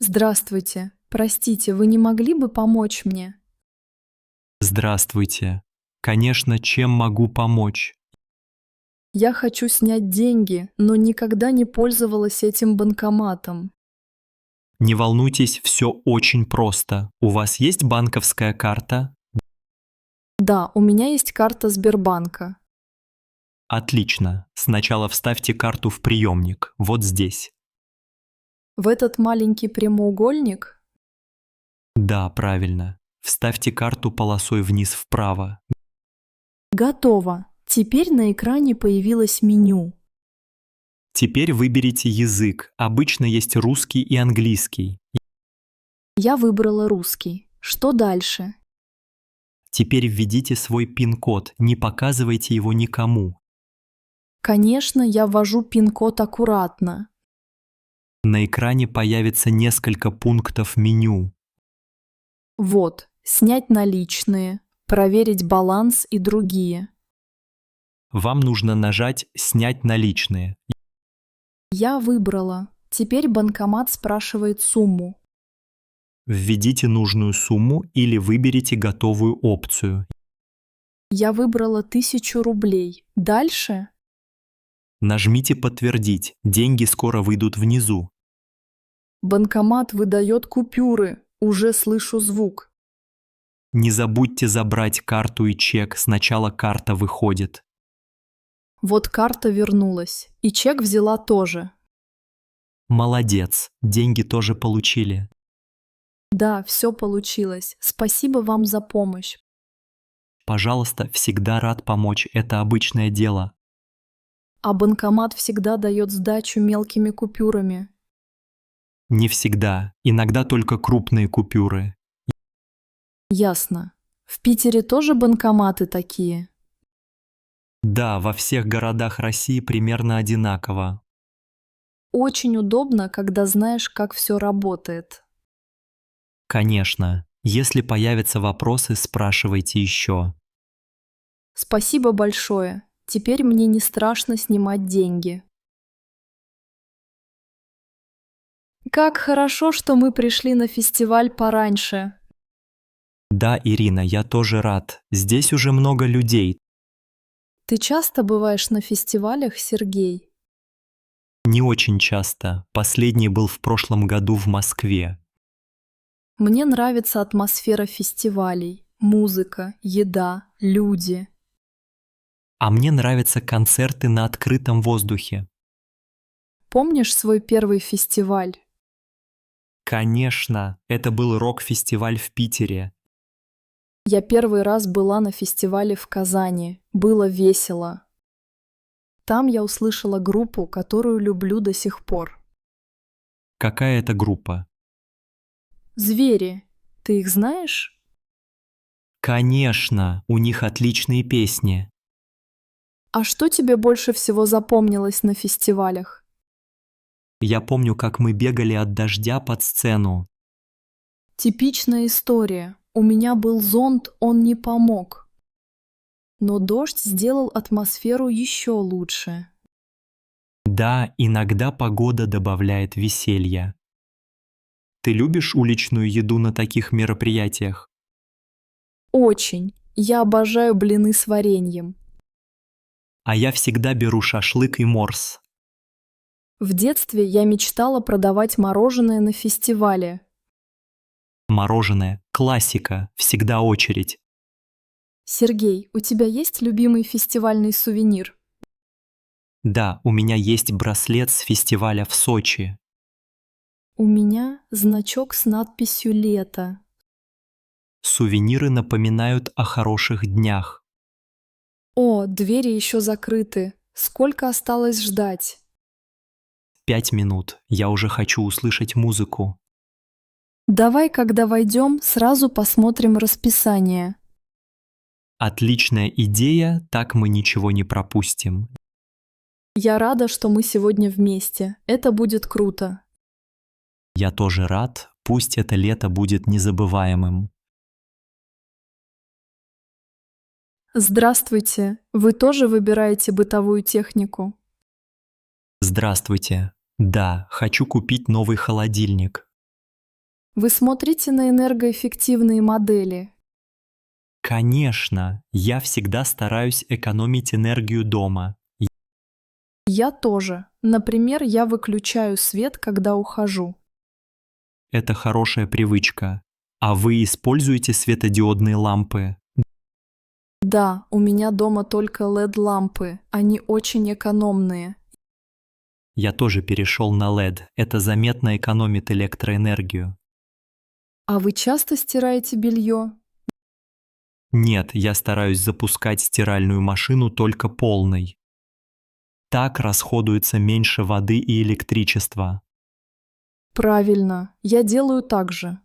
Здравствуйте. Простите, вы не могли бы помочь мне? Здравствуйте. Конечно, чем могу помочь? Я хочу снять деньги, но никогда не пользовалась этим банкоматом. Не волнуйтесь, все очень просто. У вас есть банковская карта? Да, у меня есть карта Сбербанка. Отлично. Сначала вставьте карту в приемник, вот здесь. В этот маленький прямоугольник? Да, правильно. Вставьте карту полосой вниз вправо. Готово. Теперь на экране появилось меню. Теперь выберите язык. Обычно есть русский и английский. Я выбрала русский. Что дальше? Теперь введите свой пин-код, не показывайте его никому. Конечно, я ввожу пин-код аккуратно. На экране появится несколько пунктов меню. Вот, снять наличные, проверить баланс и другие. Вам нужно нажать «Снять наличные». Я выбрала. Теперь банкомат спрашивает сумму. Введите нужную сумму или выберите готовую опцию. Я выбрала 1000 рублей. Дальше? Нажмите «Подтвердить». Деньги скоро выйдут внизу. Банкомат выдает купюры. Уже слышу звук. Не забудьте забрать карту и чек. Сначала карта выходит. Вот карта вернулась. И чек взяла тоже. Молодец. Деньги тоже получили. Да, все получилось. Спасибо вам за помощь. Пожалуйста, всегда рад помочь. Это обычное дело. А банкомат всегда дает сдачу мелкими купюрами. Не всегда. Иногда только крупные купюры. Ясно. В Питере тоже банкоматы такие? Да, во всех городах России примерно одинаково. Очень удобно, когда знаешь, как все работает. Конечно. Если появятся вопросы, спрашивайте еще. Спасибо большое. Теперь мне не страшно снимать деньги. Как хорошо, что мы пришли на фестиваль пораньше. Да, Ирина, я тоже рад. Здесь уже много людей. Ты часто бываешь на фестивалях, Сергей? Не очень часто. Последний был в прошлом году в Москве. Мне нравится атмосфера фестивалей. Музыка, еда, люди. А мне нравятся концерты на открытом воздухе. Помнишь свой первый фестиваль? Конечно, это был рок-фестиваль в Питере. Я первый раз была на фестивале в Казани. Было весело. Там я услышала группу, которую люблю до сих пор. Какая это группа? Звери. Ты их знаешь? Конечно, у них отличные песни. А что тебе больше всего запомнилось на фестивалях? Я помню, как мы бегали от дождя под сцену. Типичная история. У меня был зонт, он не помог. Но дождь сделал атмосферу еще лучше. Да, иногда погода добавляет веселья. Ты любишь уличную еду на таких мероприятиях? Очень. Я обожаю блины с вареньем. А я всегда беру шашлык и морс. В детстве я мечтала продавать мороженое на фестивале. Мороженое – классика, всегда очередь. Сергей, у тебя есть любимый фестивальный сувенир? Да, у меня есть браслет с фестиваля в Сочи. У меня значок с надписью «Лето». Сувениры напоминают о хороших днях. О, двери еще закрыты. Сколько осталось ждать? 5 минут, я уже хочу услышать музыку. Давай, когда войдем, сразу посмотрим расписание. Отличная идея, так мы ничего не пропустим. Я рада, что мы сегодня вместе. Это будет круто. Я тоже рад, пусть это лето будет незабываемым. Здравствуйте. Вы тоже выбираете бытовую технику? Здравствуйте. Да, хочу купить новый холодильник. Вы смотрите на энергоэффективные модели? Конечно, я всегда стараюсь экономить энергию дома. Я тоже. Например, я выключаю свет, когда ухожу. Это хорошая привычка. А вы используете светодиодные лампы? Да, у меня дома только LED-лампы. Они очень экономные. Я тоже перешел на LED. Это заметно экономит электроэнергию. А вы часто стираете белье? Нет, я стараюсь запускать стиральную машину только полной. Так расходуется меньше воды и электричества. Правильно, я делаю так же.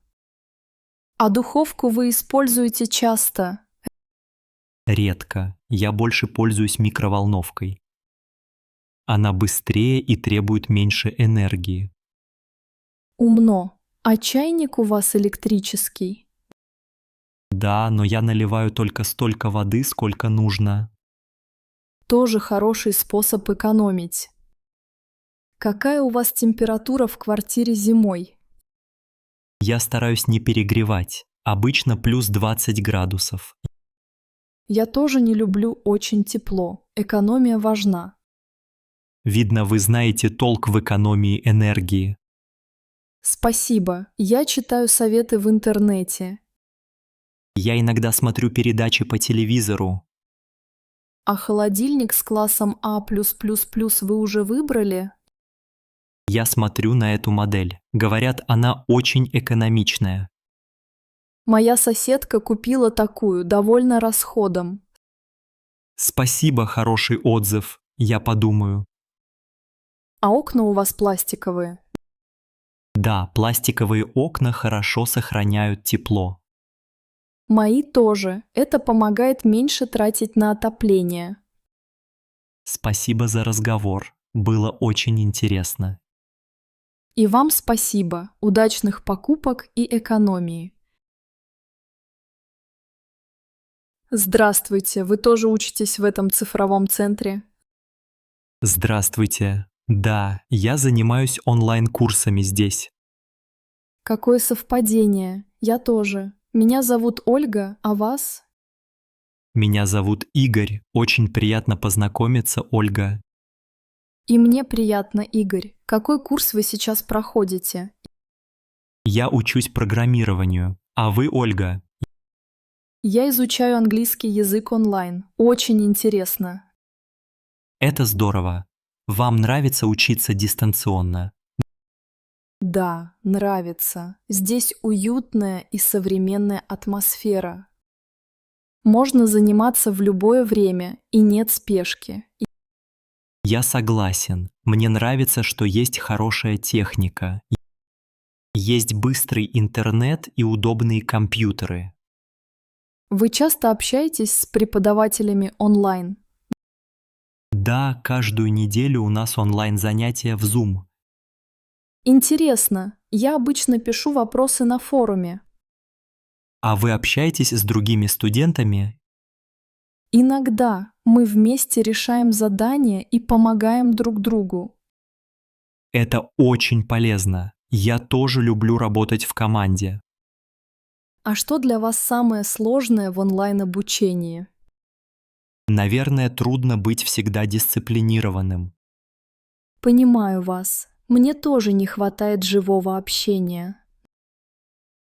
А духовку вы используете часто? Редко. Я больше пользуюсь микроволновкой. Она быстрее и требует меньше энергии. Умно. А чайник у вас электрический? Да, но я наливаю только столько воды, сколько нужно. Тоже хороший способ экономить. Какая у вас температура в квартире зимой? Я стараюсь не перегревать. Обычно плюс 20 градусов. Я тоже не люблю очень тепло. Экономия важна. Видно, вы знаете толк в экономии энергии. Спасибо. Я читаю советы в интернете. Я иногда смотрю передачи по телевизору. А холодильник с классом А+++ вы уже выбрали? Я смотрю на эту модель. Говорят, она очень экономичная. Моя соседка купила такую, довольно расходом. Спасибо, хороший отзыв. Я подумаю. А окна у вас пластиковые? Да, пластиковые окна хорошо сохраняют тепло. Мои тоже. Это помогает меньше тратить на отопление. Спасибо за разговор. Было очень интересно. И вам спасибо. Удачных покупок и экономии. Здравствуйте. Вы тоже учитесь в этом цифровом центре? Здравствуйте. Да, я занимаюсь онлайн-курсами здесь. Какое совпадение. Я тоже. Меня зовут Ольга, а вас? Меня зовут Игорь. Очень приятно познакомиться, Ольга. И мне приятно, Игорь. Какой курс вы сейчас проходите? Я учусь программированию. А вы, Ольга? Я изучаю английский язык онлайн. Очень интересно. Это здорово. Вам нравится учиться дистанционно? Да, нравится. Здесь уютная и современная атмосфера. Можно заниматься в любое время и нет спешки. Я согласен. Мне нравится, что есть хорошая техника. Есть быстрый интернет и удобные компьютеры. Вы часто общаетесь с преподавателями онлайн? Да, каждую неделю у нас онлайн-занятия в Zoom. Интересно. Я обычно пишу вопросы на форуме. А вы общаетесь с другими студентами? Иногда мы вместе решаем задания и помогаем друг другу. Это очень полезно. Я тоже люблю работать в команде. А что для вас самое сложное в онлайн-обучении? Наверное, трудно быть всегда дисциплинированным. Понимаю вас. Мне тоже не хватает живого общения.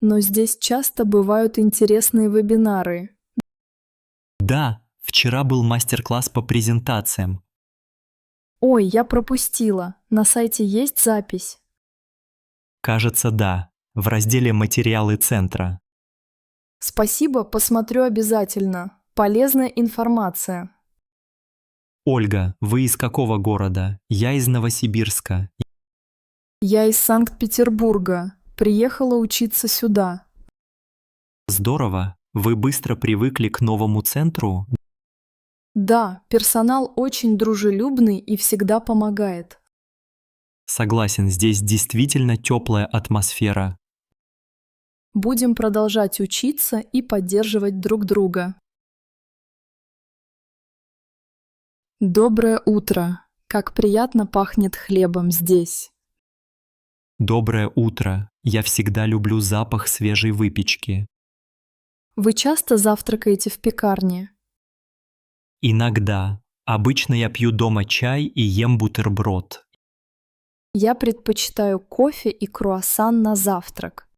Но здесь часто бывают интересные вебинары. Да, вчера был мастер-класс по презентациям. Ой, я пропустила. На сайте есть запись? Кажется, да, в разделе «Материалы центра». Спасибо, посмотрю обязательно. Полезная информация. Ольга, вы из какого города? Я из Новосибирска. Я из Санкт-Петербурга. Приехала учиться сюда. Здорово. Вы быстро привыкли к новому центру? Да, персонал очень дружелюбный и всегда помогает. Согласен, здесь действительно теплая атмосфера. Будем продолжать учиться и поддерживать друг друга. Доброе утро! Как приятно пахнет хлебом здесь. Доброе утро. Я всегда люблю запах свежей выпечки. Вы часто завтракаете в пекарне? Иногда. Обычно я пью дома чай и ем бутерброд. Я предпочитаю кофе и круассан на завтрак.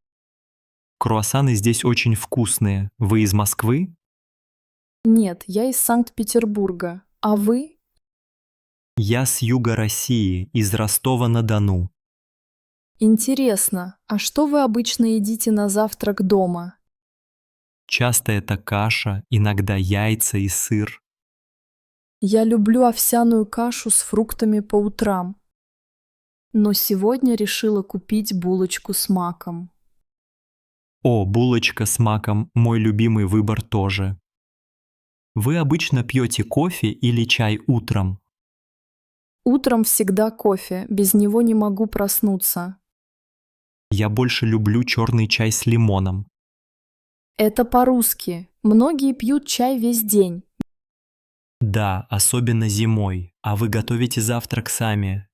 Круассаны здесь очень вкусные. Вы из Москвы? Нет, я из Санкт-Петербурга. А вы? Я с юга России, из Ростова-на-Дону. Интересно, а что вы обычно едите на завтрак дома? Часто это каша, иногда яйца и сыр. Я люблю овсяную кашу с фруктами по утрам. Но сегодня решила купить булочку с маком. О, булочка с маком – мой любимый выбор тоже. Вы обычно пьете кофе или чай утром? Утром всегда кофе, без него не могу проснуться. Я больше люблю черный чай с лимоном. Это по-русски. Многие пьют чай весь день. Да, особенно зимой. А вы готовите завтрак сами?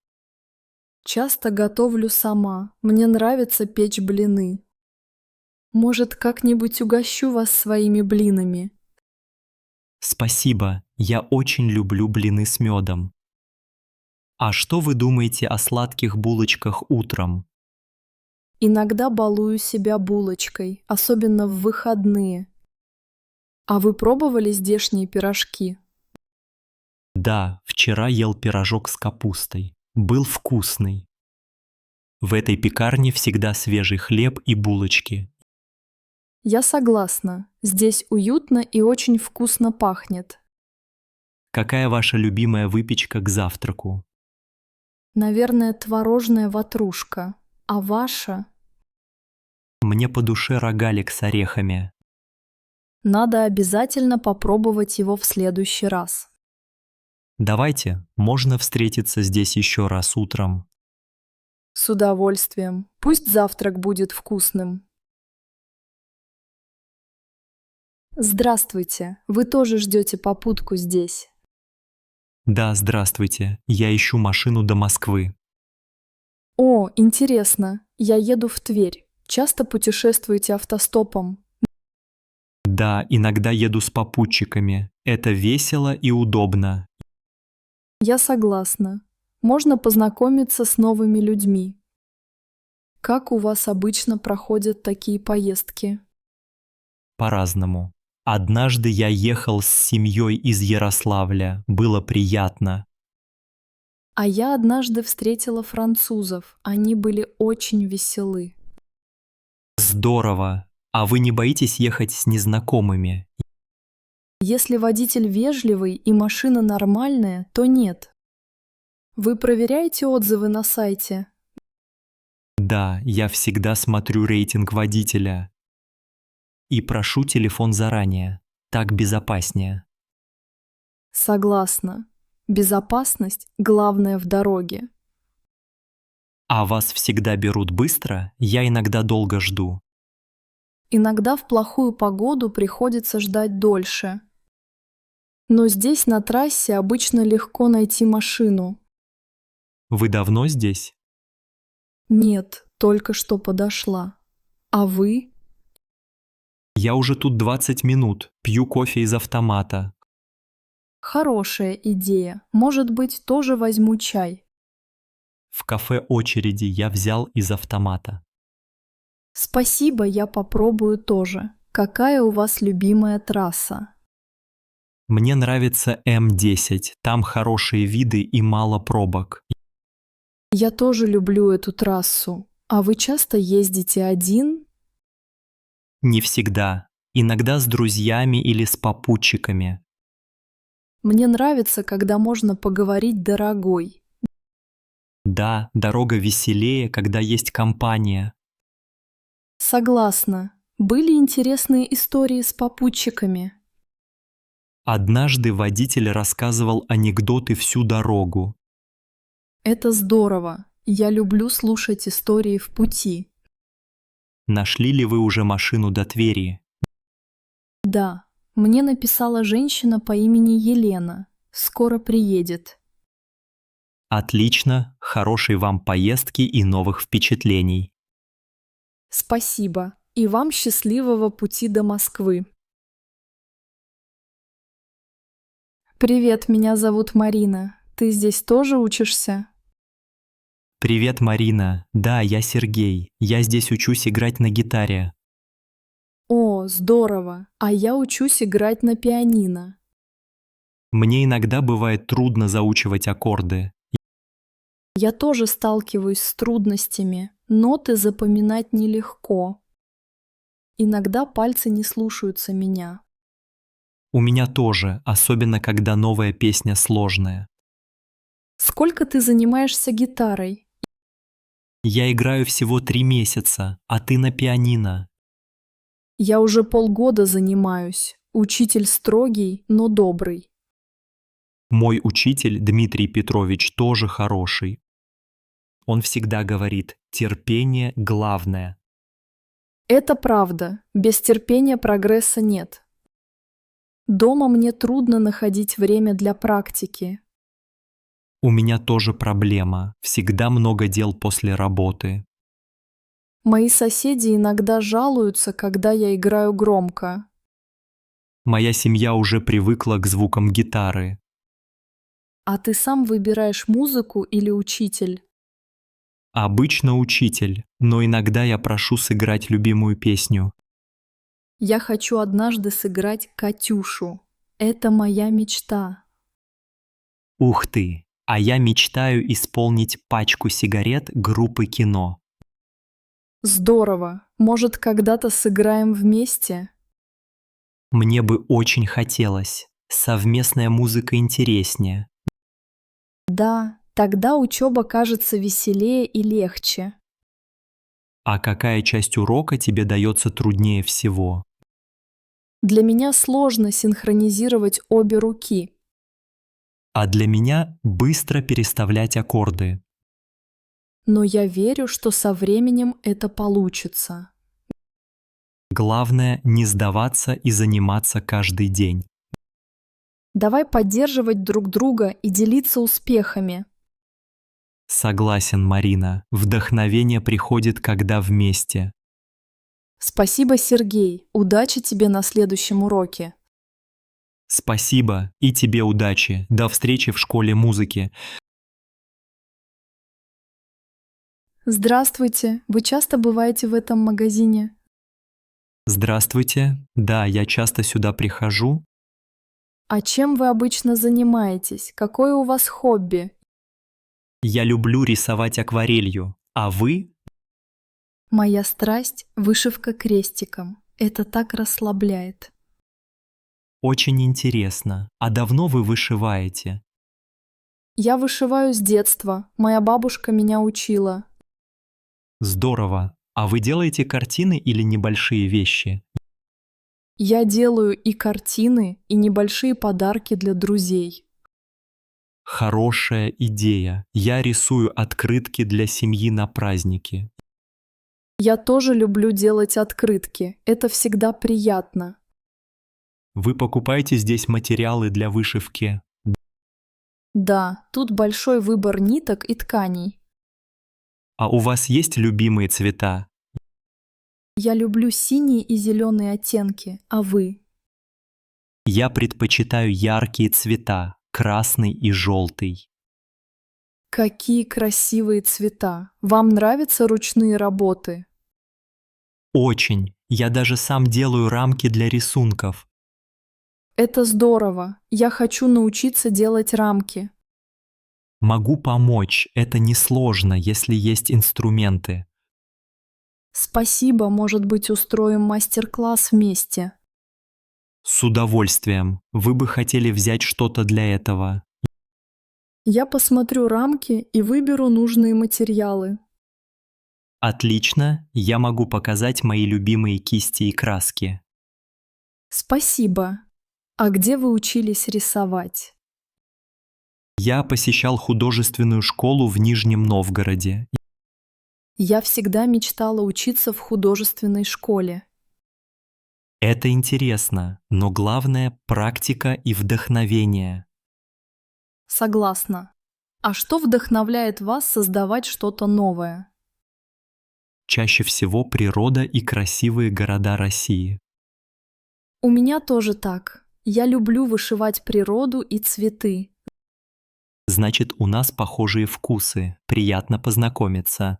Часто готовлю сама. Мне нравится печь блины. Может, как-нибудь угощу вас своими блинами? Спасибо, я очень люблю блины с медом. А что вы думаете о сладких булочках утром? Иногда балую себя булочкой, особенно в выходные. А вы пробовали здешние пирожки? Да, вчера ел пирожок с капустой. Был вкусный. В этой пекарне всегда свежий хлеб и булочки. Я согласна. Здесь уютно и очень вкусно пахнет. Какая ваша любимая выпечка к завтраку? Наверное, творожная ватрушка. А ваша? Мне по душе рогалик с орехами. Надо обязательно попробовать его в следующий раз. Давайте, можно встретиться здесь еще раз утром. С удовольствием. Пусть завтрак будет вкусным. Здравствуйте. Вы тоже ждете попутку здесь? Да, здравствуйте. Я ищу машину до Москвы. О, интересно. Я еду в Тверь. Часто путешествуете автостопом? Да, иногда еду с попутчиками. Это весело и удобно. Я согласна. Можно познакомиться с новыми людьми. Как у вас обычно проходят такие поездки? По-разному. Однажды я ехал с семьей из Ярославля. Было приятно. А я однажды встретила французов. Они были очень веселы. Здорово. А вы не боитесь ехать с незнакомыми? Если водитель вежливый и машина нормальная, то нет. Вы проверяете отзывы на сайте? Да, я всегда смотрю рейтинг водителя. И прошу телефон заранее. Так безопаснее. Согласна. Безопасность – главное в дороге. А вас всегда берут быстро? Я иногда долго жду. Иногда в плохую погоду приходится ждать дольше. Но здесь на трассе обычно легко найти машину. Вы давно здесь? Нет, только что подошла. А вы? Я уже тут 20 минут, пью кофе из автомата. Хорошая идея. Может быть, тоже возьму чай. В кафе очереди я взял из автомата. Спасибо, я попробую тоже. Какая у вас любимая трасса? Мне нравится М10, там хорошие виды и мало пробок. Я тоже люблю эту трассу. А вы часто ездите один? Не всегда. Иногда с друзьями или с попутчиками. Мне нравится, когда можно поговорить дорогой. Да, дорога веселее, когда есть компания. Согласна. Были интересные истории с попутчиками. Однажды водитель рассказывал анекдоты всю дорогу. Это здорово. Я люблю слушать истории в пути. Нашли ли вы уже машину до Твери? Да, мне написала женщина по имени Елена. Скоро приедет. Отлично, хорошей вам поездки и новых впечатлений. Спасибо. И вам счастливого пути до Москвы. Привет, меня зовут Марина. Ты здесь тоже учишься? Привет, Марина. Да, я Сергей. Я здесь учусь играть на гитаре. О, здорово. А я учусь играть на пианино. Мне иногда бывает трудно заучивать аккорды. Я тоже сталкиваюсь с трудностями. Ноты запоминать нелегко. Иногда пальцы не слушаются меня. У меня тоже, особенно когда новая песня сложная. Сколько ты занимаешься гитарой? Я играю всего 3 месяца, а ты на пианино. Я уже полгода занимаюсь. Учитель строгий, но добрый. Мой учитель Дмитрий Петрович тоже хороший. Он всегда говорит: терпение главное. Это правда. Без терпения прогресса нет. Дома мне трудно находить время для практики. У меня тоже проблема. Всегда много дел после работы. Мои соседи иногда жалуются, когда я играю громко. Моя семья уже привыкла к звукам гитары. А ты сам выбираешь музыку или учитель? Обычно учитель, но иногда я прошу сыграть любимую песню. Я хочу однажды сыграть Катюшу. Это моя мечта. Ух ты! А я мечтаю исполнить пачку сигарет группы Кино. Здорово. Может, когда-то сыграем вместе? Мне бы очень хотелось. Совместная музыка интереснее. Да, тогда учеба кажется веселее и легче. А какая часть урока тебе дается труднее всего? Для меня сложно синхронизировать обе руки. А для меня быстро переставлять аккорды. Но я верю, что со временем это получится. Главное не сдаваться и заниматься каждый день. Давай поддерживать друг друга и делиться успехами. Согласен, Марина. Вдохновение приходит, когда вместе. Спасибо, Сергей. Удачи тебе на следующем уроке. Спасибо и тебе удачи. До встречи в школе музыки. Здравствуйте. Вы часто бываете в этом магазине? Здравствуйте. Да, я часто сюда прихожу. А чем вы обычно занимаетесь? Какое у вас хобби? Я люблю рисовать акварелью. А вы? Моя страсть – вышивка крестиком. Это так расслабляет. Очень интересно. А давно вы вышиваете? Я вышиваю с детства. Моя бабушка меня учила. Здорово. А вы делаете картины или небольшие вещи? Я делаю и картины, и небольшие подарки для друзей. Хорошая идея. Я рисую открытки для семьи на праздники. Я тоже люблю делать открытки. Это всегда приятно. Вы покупаете здесь материалы для вышивки? Да, тут большой выбор ниток и тканей. А у вас есть любимые цвета? Я люблю синие и зеленые оттенки, а вы? Я предпочитаю яркие цвета, красный и желтый. Какие красивые цвета! Вам нравятся ручные работы? Очень. Я даже сам делаю рамки для рисунков. Это здорово. Я хочу научиться делать рамки. Могу помочь. Это несложно, если есть инструменты. Спасибо, может быть, устроим мастер-класс вместе. С удовольствием. Вы бы хотели взять что-то для этого? Я посмотрю рамки и выберу нужные материалы. Отлично. Я могу показать мои любимые кисти и краски. Спасибо. А где вы учились рисовать? Я посещал художественную школу в Нижнем Новгороде. Я всегда мечтала учиться в художественной школе. Это интересно, но главное – практика и вдохновение. Согласна. А что вдохновляет вас создавать что-то новое? Чаще всего природа и красивые города России. У меня тоже так. Я люблю вышивать природу и цветы. Значит, у нас похожие вкусы. Приятно познакомиться.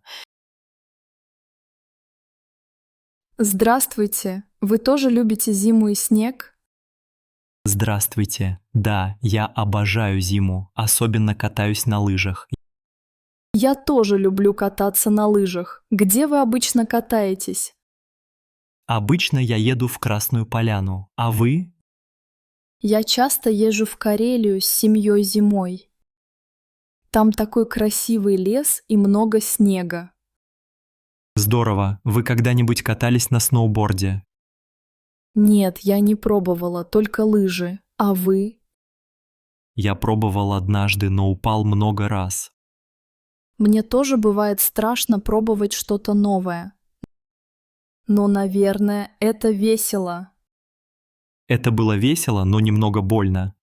Здравствуйте. Вы тоже любите зиму и снег? Здравствуйте. Да, я обожаю зиму, особенно катаюсь на лыжах. Я тоже люблю кататься на лыжах. Где вы обычно катаетесь? Обычно я еду в Красную Поляну, а вы? Я часто езжу в Карелию с семьей зимой. Там такой красивый лес и много снега. Здорово. Вы когда-нибудь катались на сноуборде? Нет, я не пробовала, только лыжи. А вы? Я пробовал однажды, но упал много раз. Мне тоже бывает страшно пробовать что-то новое. Но, наверное, это весело. Это было весело, но немного больно.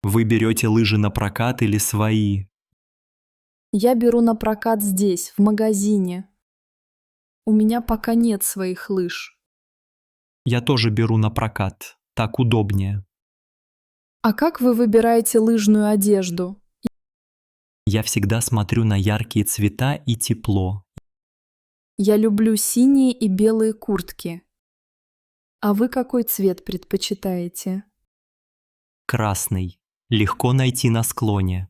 Вы берете лыжи на прокат или свои? Я беру на прокат здесь, в магазине. У меня пока нет своих лыж. Я тоже беру на прокат. Так удобнее. А как вы выбираете лыжную одежду? Я всегда смотрю на яркие цвета и тепло. Я люблю синие и белые куртки. А вы какой цвет предпочитаете? Красный. Легко найти на склоне.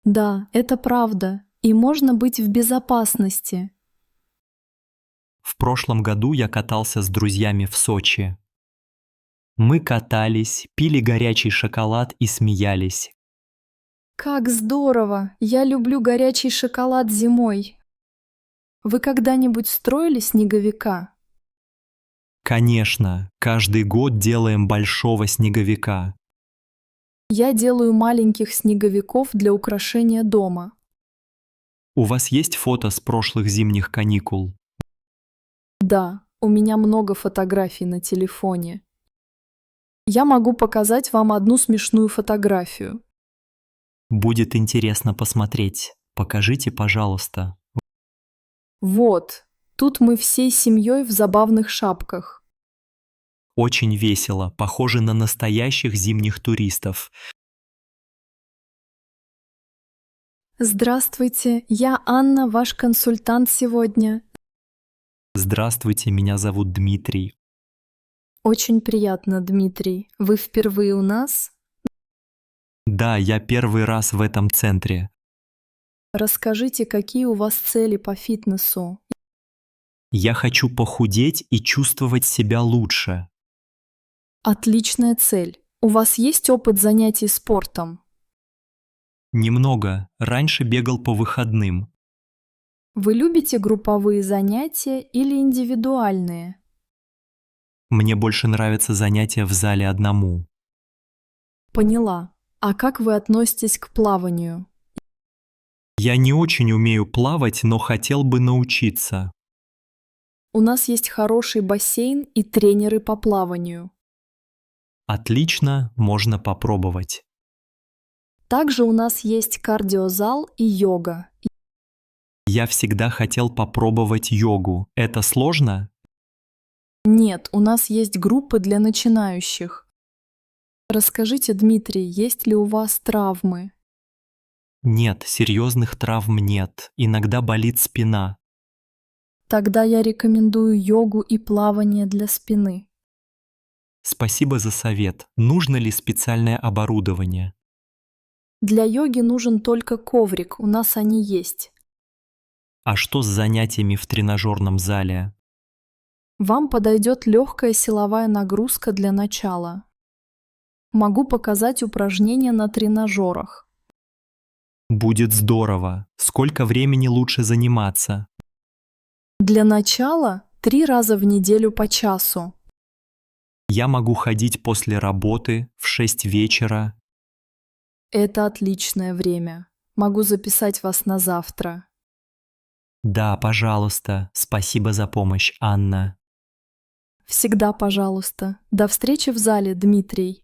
Да, это правда. И можно быть в безопасности. В прошлом году я катался с друзьями в Сочи. Мы катались, пили горячий шоколад и смеялись. Как здорово! Я люблю горячий шоколад зимой. Вы когда-нибудь строили снеговика? Конечно, каждый год делаем большого снеговика. Я делаю маленьких снеговиков для украшения дома. У вас есть фото с прошлых зимних каникул? Да, у меня много фотографий на телефоне. Я могу показать вам одну смешную фотографию. Будет интересно посмотреть. Покажите, пожалуйста. Вот, тут мы всей семьей в забавных шапках. Очень весело, похоже на настоящих зимних туристов. Здравствуйте, я Анна, ваш консультант сегодня. Здравствуйте, меня зовут Дмитрий. Очень приятно, Дмитрий. Вы впервые у нас? Да, я первый раз в этом центре. Расскажите, какие у вас цели по фитнесу? Я хочу похудеть и чувствовать себя лучше. Отличная цель. У вас есть опыт занятий спортом? Немного. Раньше бегал по выходным. Вы любите групповые занятия или индивидуальные? Мне больше нравятся занятия в зале одному. Поняла. А как вы относитесь к плаванию? Я не очень умею плавать, но хотел бы научиться. У нас есть хороший бассейн и тренеры по плаванию. Отлично, можно попробовать. Также у нас есть кардиозал и йога. Я всегда хотел попробовать йогу. Это сложно? Нет, у нас есть группы для начинающих. Расскажите, Дмитрий, есть ли у вас травмы? Нет, серьезных травм нет. Иногда болит спина. Тогда я рекомендую йогу и плавание для спины. Спасибо за совет. Нужно ли специальное оборудование? Для йоги нужен только коврик, у нас они есть. А что с занятиями в тренажерном зале? Вам подойдет легкая силовая нагрузка для начала. Могу показать упражнения на тренажерах. Будет здорово. Сколько времени лучше заниматься? Для начала 3 раза в неделю по часу. Я могу ходить после работы в 6 вечера. Это отличное время. Могу записать вас на завтра. Да, пожалуйста. Спасибо за помощь, Анна. Всегда пожалуйста. До встречи в зале, Дмитрий.